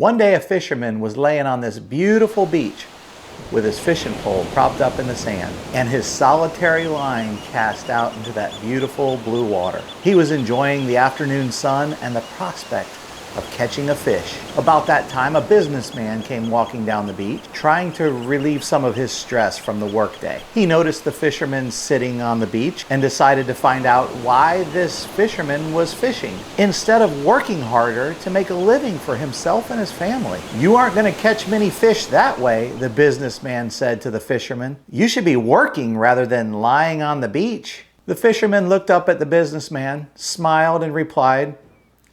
One day a fisherman was laying on this beautiful beach with his fishing pole propped up in the sand and his solitary line cast out into that beautiful blue water. He was enjoying the afternoon sun and the prospect of catching a fish. About that time, a businessman came walking down the beach, trying to relieve some of his stress from the workday. He noticed the fisherman sitting on the beach and decided to find out why this fisherman was fishing, instead of working harder to make a living for himself and his family. "You aren't going to catch many fish that way," the businessman said to the fisherman. "You should be working rather than lying on the beach." The fisherman looked up at the businessman, smiled, and replied,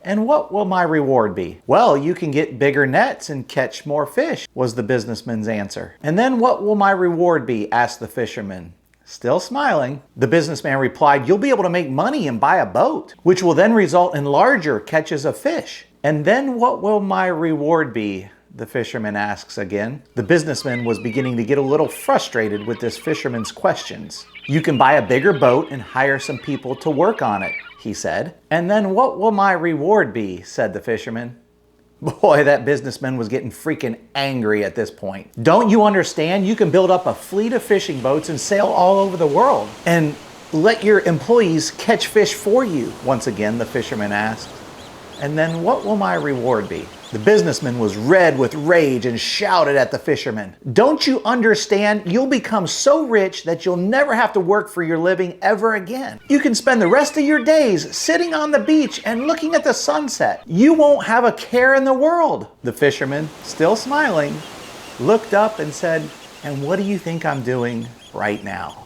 "And what will my reward be?" "Well, you can get bigger nets and catch more fish," was the businessman's answer. "And then what will my reward be?" asked the fisherman. Still smiling, the businessman replied, "You'll be able to make money and buy a boat, which will then result in larger catches of fish." "And then what will my reward be?" the fisherman asks again. The businessman was beginning to get a little frustrated with this fisherman's questions. "You can buy a bigger boat and hire some people to work on it," he said. "And then what will my reward be?" said the fisherman. Boy, that businessman was getting freaking angry at this point. "Don't you understand? You can build up a fleet of fishing boats and sail all over the world and let your employees catch fish for you," once again the fisherman asked. "And then what will my reward be?" The businessman was red with rage and shouted at the fisherman, "Don't you understand? You'll become so rich that you'll never have to work for your living ever again. You can spend the rest of your days sitting on the beach and looking at the sunset. You won't have a care in the world." The fisherman, still smiling, looked up and said, "And what do you think I'm doing right now?"